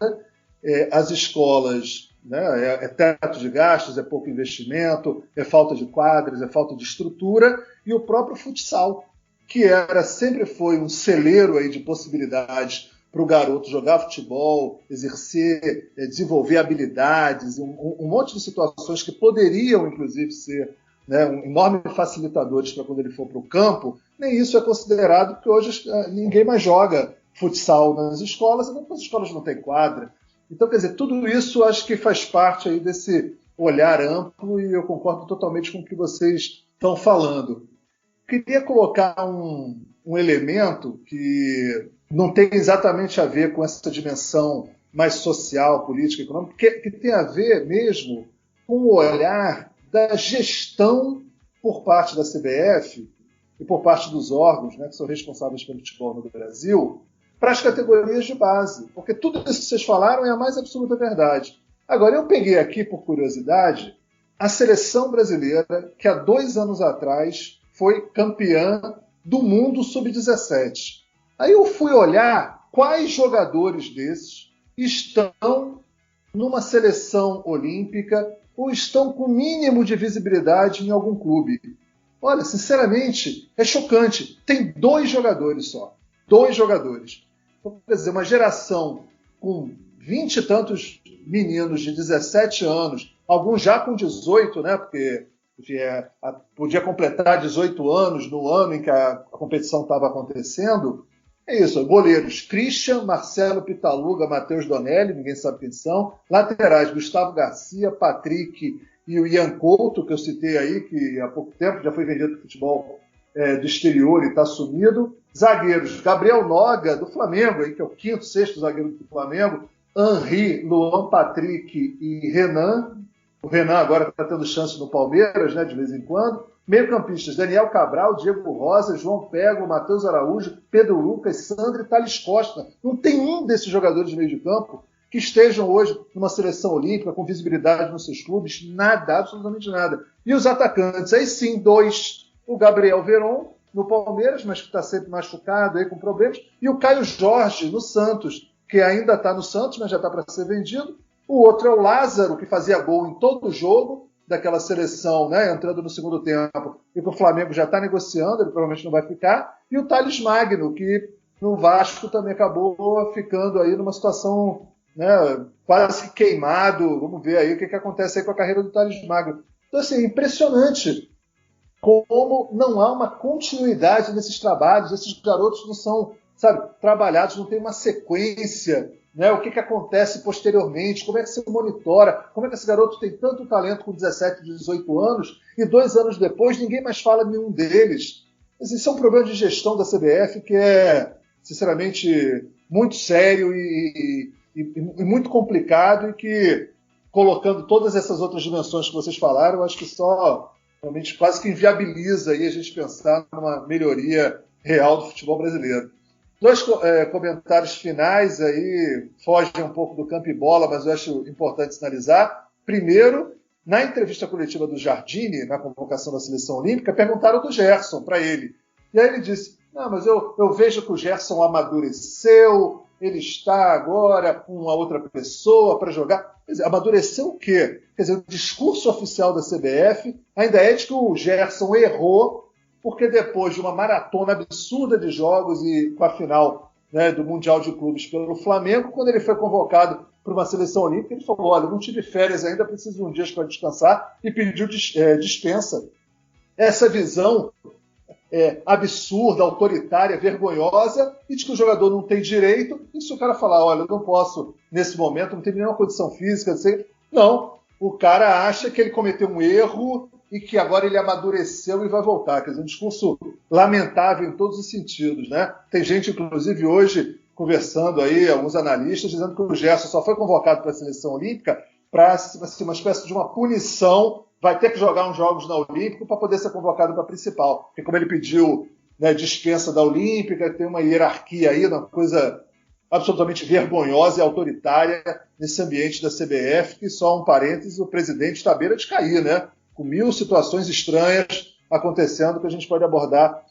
As escolas, né, é teto de gastos, é pouco investimento, é falta de quadras, é falta de estrutura, e o próprio futsal, que sempre foi um celeiro aí de possibilidades para o garoto jogar futebol, exercer, desenvolver habilidades, um monte de situações que poderiam, inclusive, ser, né, um enorme facilitadores para quando ele for para o campo. Nem isso é considerado, porque hoje ninguém mais joga futsal nas escolas, e as escolas não têm quadra. Então, quer dizer, tudo isso acho que faz parte aí desse olhar amplo, e eu concordo totalmente com o que vocês estão falando. Queria colocar um elemento que não tem exatamente a ver com essa dimensão mais social, política, econômica, que tem a ver mesmo com o olhar da gestão por parte da CBF e por parte dos órgãos, né, que são responsáveis pelo futebol no Brasil, para as categorias de base. Porque tudo isso que vocês falaram é a mais absoluta verdade. Agora, eu peguei aqui, por curiosidade, a seleção brasileira, que há 2 anos atrás foi campeã do mundo sub-17. Aí eu fui olhar quais jogadores desses estão numa seleção olímpica ou estão com mínimo de visibilidade em algum clube. Olha, sinceramente, é chocante. Tem 2 jogadores só. 2 jogadores. Então, quer dizer, uma geração com 20 e tantos meninos de 17 anos, alguns já com 18, né? Porque podia completar 18 anos no ano em que a competição estava acontecendo. É isso, goleiros Christian, Marcelo Pitaluga, Matheus Donelli, ninguém sabe quem são. Laterais, Gustavo Garcia, Patrick e o Ian Couto, que eu citei aí, que há pouco tempo já foi vendido para o futebol do exterior e está sumido. Zagueiros, Gabriel Noga, do Flamengo, aí, que é o 5º, 6º zagueiro do Flamengo. Henri, Luan Patrick e Renan. O Renan agora está tendo chance no Palmeiras, né, de vez em quando. Meio-campistas, Daniel Cabral, Diego Rosa, João Pego, Matheus Araújo, Pedro Lucas, Sandro e Thales Costa. Não tem um desses jogadores de meio de campo que estejam hoje numa seleção olímpica, com visibilidade nos seus clubes. Nada, absolutamente nada. E os atacantes, aí sim, 2. O Gabriel Veron, no Palmeiras, mas que está sempre machucado, aí, com problemas. E o Caio Jorge, no Santos, que ainda está no Santos, mas já está para ser vendido. O outro é o Lázaro, que fazia gol em todo jogo daquela seleção, né, entrando no segundo tempo, e que o Flamengo já está negociando, ele provavelmente não vai ficar. E o Thales Magno, que no Vasco também acabou ficando aí numa situação, né, quase queimado. Vamos ver aí o que acontece aí com a carreira do Thales Magno. Então, assim, impressionante como não há uma continuidade nesses trabalhos, esses garotos não são, sabe, trabalhados, não tem uma sequência, né? O que acontece posteriormente, como é que se monitora, como é que esse garoto tem tanto talento com 17, 18 anos e 2 anos depois ninguém mais fala de nenhum deles. Esse é um problema de gestão da CBF que é, sinceramente, muito sério e muito complicado, e que, colocando todas essas outras dimensões que vocês falaram, eu acho que só realmente quase que inviabiliza aí a gente pensar numa melhoria real do futebol brasileiro. 2 comentários finais aí, fogem um pouco do campo e bola, mas eu acho importante sinalizar. Primeiro, na entrevista coletiva do Jardine, na convocação da seleção olímpica, perguntaram do Gerson para ele. E aí ele disse, não, mas eu vejo que o Gerson amadureceu, ele está agora com uma outra pessoa para jogar. Quer dizer, amadureceu o quê? Quer dizer, o discurso oficial da CBF ainda é de que o Gerson errou, porque depois de uma maratona absurda de jogos e com a final, né, do Mundial de Clubes pelo Flamengo, quando ele foi convocado para uma seleção olímpica, ele falou, olha, não tive férias ainda, preciso de um dia para descansar, e pediu dispensa. Essa visão absurda, autoritária, vergonhosa, e de que o jogador não tem direito, e se o cara falar, olha, eu não posso, nesse momento, não tenho nenhuma condição física, não, o cara acha que ele cometeu um erro e que agora ele amadureceu e vai voltar. Quer dizer, um discurso lamentável em todos os sentidos, né? Tem gente, inclusive, hoje, conversando aí, alguns analistas, dizendo que o Gerson só foi convocado para a seleção olímpica para assim, uma espécie de uma punição, vai ter que jogar uns jogos na Olímpica para poder ser convocado para a principal. Porque como ele pediu, né, dispensa da Olímpica, tem uma hierarquia aí, uma coisa absolutamente vergonhosa e autoritária nesse ambiente da CBF, que, só um parênteses, o presidente está à beira de cair, né? Com 1000 situações estranhas acontecendo que a gente pode abordar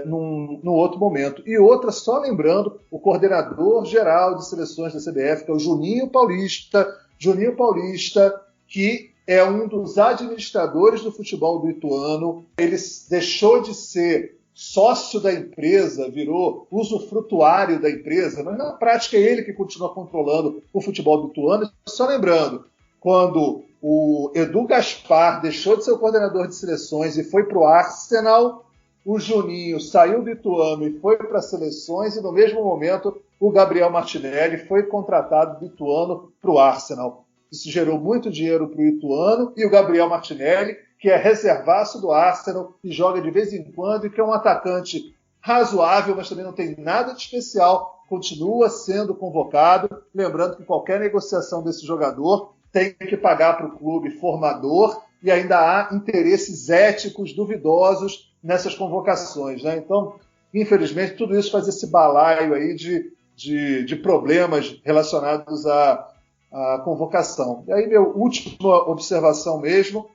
num outro momento. E outra, só lembrando, o coordenador geral de seleções da CBF, que é o Juninho Paulista, que é um dos administradores do futebol do Ituano. Ele deixou de ser sócio da empresa, virou usufrutuário da empresa, mas na prática é ele que continua controlando o futebol do Ituano. Só lembrando, quando o Edu Gaspar deixou de ser o coordenador de seleções e foi para o Arsenal, o Juninho saiu do Ituano e foi para as seleções, e no mesmo momento o Gabriel Martinelli foi contratado do Ituano para o Arsenal. Isso gerou muito dinheiro para o Ituano, e o Gabriel Martinelli, que é reservaço do Arsenal, que joga de vez em quando e que é um atacante razoável, mas também não tem nada de especial, continua sendo convocado. Lembrando que qualquer negociação desse jogador tem que pagar para o clube formador, e ainda há interesses éticos duvidosos nessas convocações, né? Então, infelizmente, tudo isso faz esse balaio aí de problemas relacionados à convocação. E aí, minha última observação mesmo,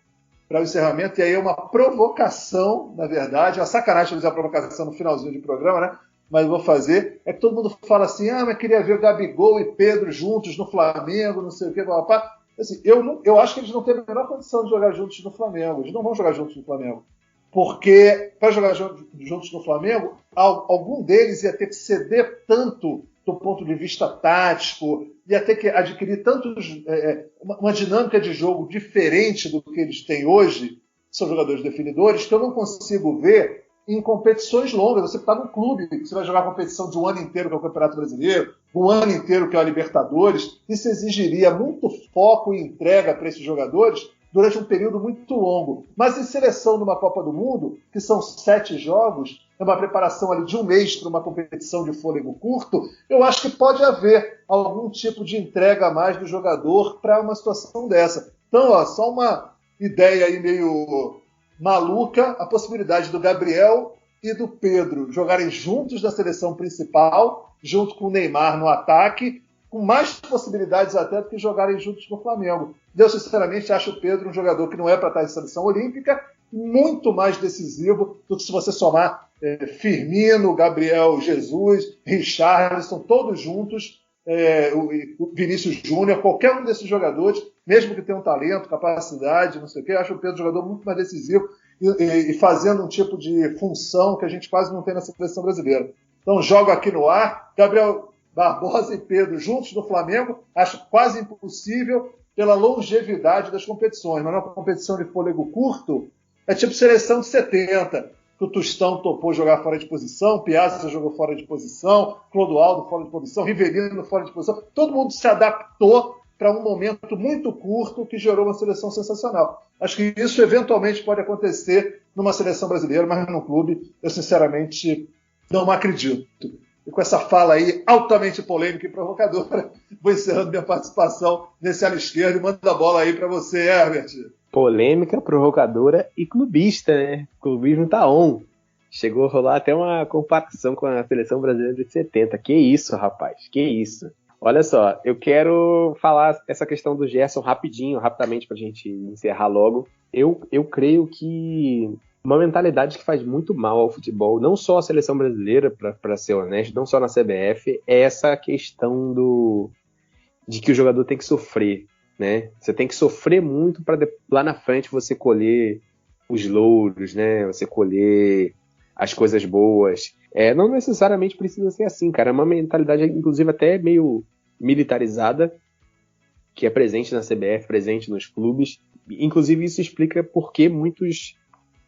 para o encerramento, e aí é uma provocação, na verdade, é uma sacanagem fazer a provocação no finalzinho do programa, né? Mas eu vou fazer, é que todo mundo fala assim, mas queria ver o Gabigol e Pedro juntos no Flamengo, não sei o que, papá. Assim, eu acho que eles não têm a menor condição de jogar juntos no Flamengo. Eles não vão jogar juntos no Flamengo. Porque, para jogar juntos no Flamengo, algum deles ia ter que ceder tanto do ponto de vista tático, ia ter que adquirir uma dinâmica de jogo diferente do que eles têm hoje, são jogadores definidores, que eu não consigo ver em competições longas. Você está num clube, você vai jogar a competição de um ano inteiro, que é o Campeonato Brasileiro, um ano inteiro, que é a Libertadores. Isso exigiria muito foco e entrega para esses jogadores durante um período muito longo. Mas em seleção numa Copa do Mundo, que são 7 jogos, é uma preparação ali de um mês para uma competição de fôlego curto, eu acho que pode haver algum tipo de entrega a mais do jogador para uma situação dessa. Então, só uma ideia aí meio maluca, a possibilidade do Gabriel e do Pedro jogarem juntos na seleção principal, junto com o Neymar no ataque, com mais possibilidades até do que jogarem juntos no Flamengo. Eu, sinceramente, acho o Pedro um jogador que não é para estar em seleção olímpica, muito mais decisivo do que se você somar Firmino, Gabriel Jesus, Richarlison, todos juntos, o Vinícius Júnior, qualquer um desses jogadores, mesmo que tenha um talento, capacidade, não sei o quê, eu acho o Pedro um jogador muito mais decisivo e fazendo um tipo de função que a gente quase não tem na seleção brasileira. Então, jogo aqui no ar, Gabriel Barbosa e Pedro juntos no Flamengo, acho quase impossível pela longevidade das competições. Mas numa competição de fôlego curto, é tipo seleção de 70, que o Tostão topou jogar fora de posição, Piazza jogou fora de posição, Clodoaldo fora de posição, Rivelino fora de posição. Todo mundo se adaptou para um momento muito curto que gerou uma seleção sensacional. Acho que isso eventualmente pode acontecer numa seleção brasileira, mas no clube eu sinceramente não acredito. E com essa fala aí altamente polêmica e provocadora, vou encerrando minha participação nesse ala esquerdo e mando a bola aí para você, Herbert. Polêmica, provocadora e clubista, né? O clubismo tá on. Chegou a rolar até uma comparação com a seleção brasileira de 70. Que isso, rapaz, que isso. Olha só, eu quero falar essa questão do Gerson rapidamente, pra gente encerrar logo. Eu creio que uma mentalidade que faz muito mal ao futebol, não só a seleção brasileira, para ser honesto, não só na CBF, é essa questão de que o jogador tem que sofrer, né? Você tem que sofrer muito para lá na frente você colher os louros, né? Você colher as coisas boas. Não necessariamente precisa ser assim, cara. É uma mentalidade, inclusive, até meio militarizada, que é presente na CBF, presente nos clubes. Inclusive, isso explica por que muitos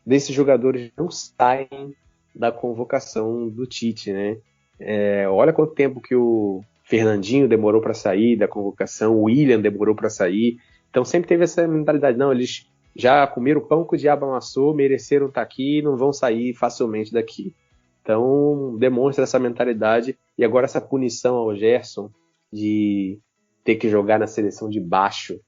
desses jogadores não saem da convocação do Tite, né? Olha quanto tempo que o Fernandinho demorou para sair da convocação, o William demorou para sair. Então sempre teve essa mentalidade, não, eles já comeram o pão que o diabo amassou, mereceram estar aqui e não vão sair facilmente daqui. Então demonstra essa mentalidade, e agora essa punição ao Gerson de ter que jogar na seleção de baixo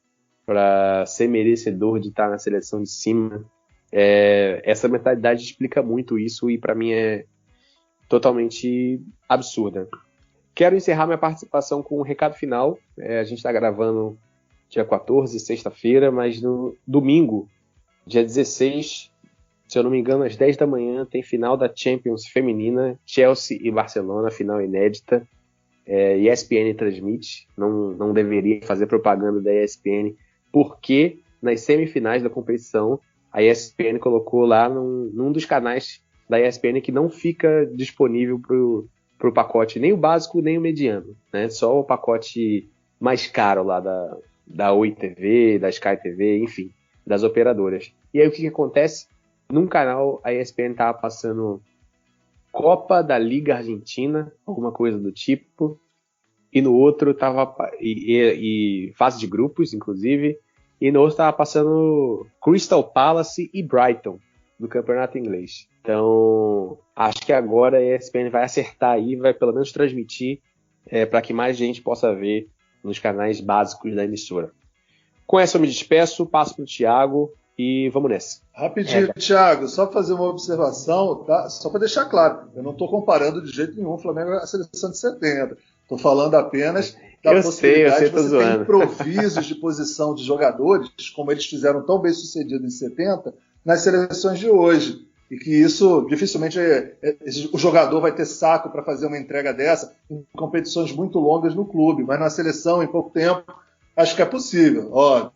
para ser merecedor de estar na seleção de cima. Essa mentalidade explica muito isso, e para mim é totalmente absurda. Quero encerrar minha participação com um recado final. A gente está gravando dia 14, sexta-feira, mas no domingo, dia 16, se eu não me engano, às 10 da manhã, tem final da Champions feminina, Chelsea e Barcelona, final inédita. ESPN transmite, não deveria fazer propaganda da ESPN, porque nas semifinais da competição, a ESPN colocou lá num dos canais da ESPN que não fica disponível para o pacote, nem o básico, nem o mediano, né? Só o pacote mais caro lá da Oi TV, da Sky TV, enfim, das operadoras. E aí o que acontece? Num canal, a ESPN estava passando Copa da Liga Argentina, alguma coisa do tipo, e no outro estava e fase de grupos, inclusive, e no outro estava passando Crystal Palace e Brighton, do campeonato inglês. Então, acho que agora a ESPN vai acertar aí, vai pelo menos transmitir para que mais gente possa ver nos canais básicos da emissora. Com essa eu me despeço, passo para o Thiago e vamos nessa. Rapidinho, Thiago, só fazer uma observação, tá? Só para deixar claro, eu não estou comparando de jeito nenhum o Flamengo à seleção de 70. Estou falando apenas da possibilidade de você ter improvisos de posição de jogadores, como eles fizeram tão bem sucedido em 70, nas seleções de hoje. E que isso, dificilmente, o jogador vai ter saco para fazer uma entrega dessa em competições muito longas no clube. Mas na seleção, em pouco tempo, acho que é possível. Ó,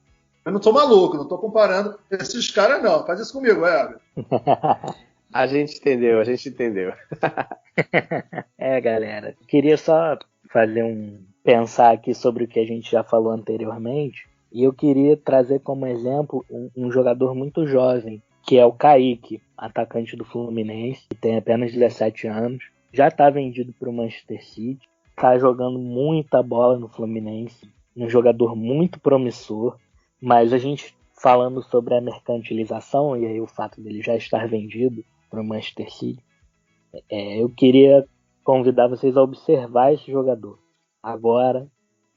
eu não estou maluco, não estou comparando esses caras, não. Faz isso comigo, Heber. A gente entendeu. Galera, queria só pensar aqui sobre o que a gente já falou anteriormente. E eu queria trazer como exemplo um jogador muito jovem, que é o Kaique, atacante do Fluminense, que tem apenas 17 anos, já está vendido para o Manchester City, está jogando muita bola no Fluminense, um jogador muito promissor, mas a gente falando sobre a mercantilização, e aí o fato dele já estar vendido para o Manchester City, eu queria convidar vocês a observar esse jogador. Agora,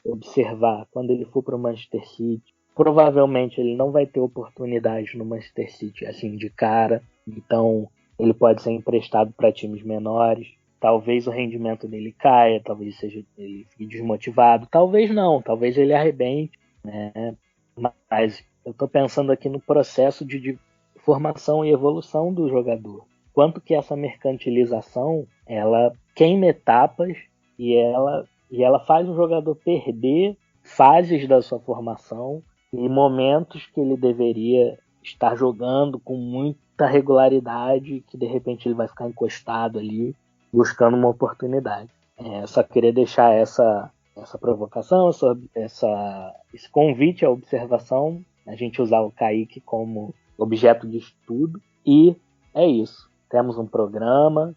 observar quando ele for para o Manchester City. Provavelmente ele não vai ter oportunidade no Manchester City assim de cara, então ele pode ser emprestado para times menores. Talvez o rendimento dele caia, talvez ele fique desmotivado, talvez não, talvez ele arrebente, né? Mas eu estou pensando aqui no processo de formação e evolução do jogador. Quanto que essa mercantilização ela queima etapas e ela faz o jogador perder fases da sua formação e momentos que ele deveria estar jogando com muita regularidade, que de repente ele vai ficar encostado ali, buscando uma oportunidade. Só queria deixar essa provocação, esse convite à observação, a gente usar o Kaique como objeto de estudo. E é isso. Temos um programa,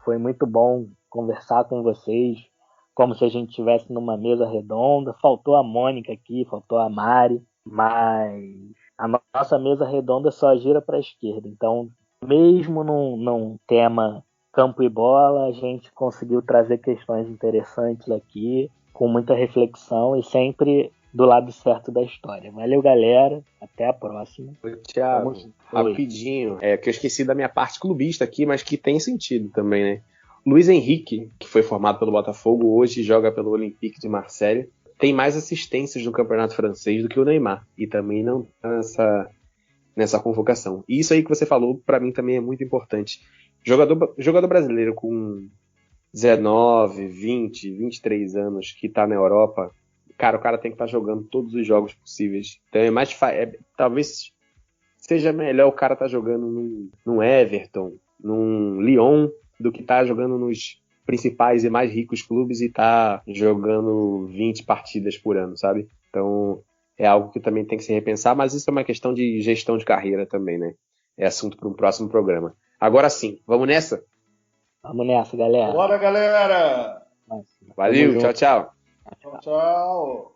foi muito bom conversar com vocês, como se a gente estivesse numa mesa redonda. Faltou a Mônica aqui, faltou a Mari, mas a nossa mesa redonda só gira para a esquerda. Então, mesmo num tema campo e bola, a gente conseguiu trazer questões interessantes aqui, com muita reflexão e sempre do lado certo da história. Valeu, galera. Até a próxima. Oi, Thiago. Rapidinho. Que eu esqueci da minha parte clubista aqui, mas que tem sentido também, né? Luiz Henrique, que foi formado pelo Botafogo, hoje joga pelo Olympique de Marseille, tem mais assistências no campeonato francês do que o Neymar, e também não está nessa convocação. E isso aí que você falou, para mim também é muito importante. Jogador brasileiro com 19, 20, 23 anos que está na Europa, cara, o cara tem que estar jogando todos os jogos possíveis. Então talvez seja melhor o cara estar jogando num Everton, num Lyon, do que tá jogando nos principais e mais ricos clubes e tá jogando 20 partidas por ano, sabe? Então é algo que também tem que se repensar, mas isso é uma questão de gestão de carreira também, né? É assunto para um próximo programa. Agora sim, vamos nessa? Vamos nessa, galera. Bora, galera! Valeu, tchau, tchau. Tchau, tchau.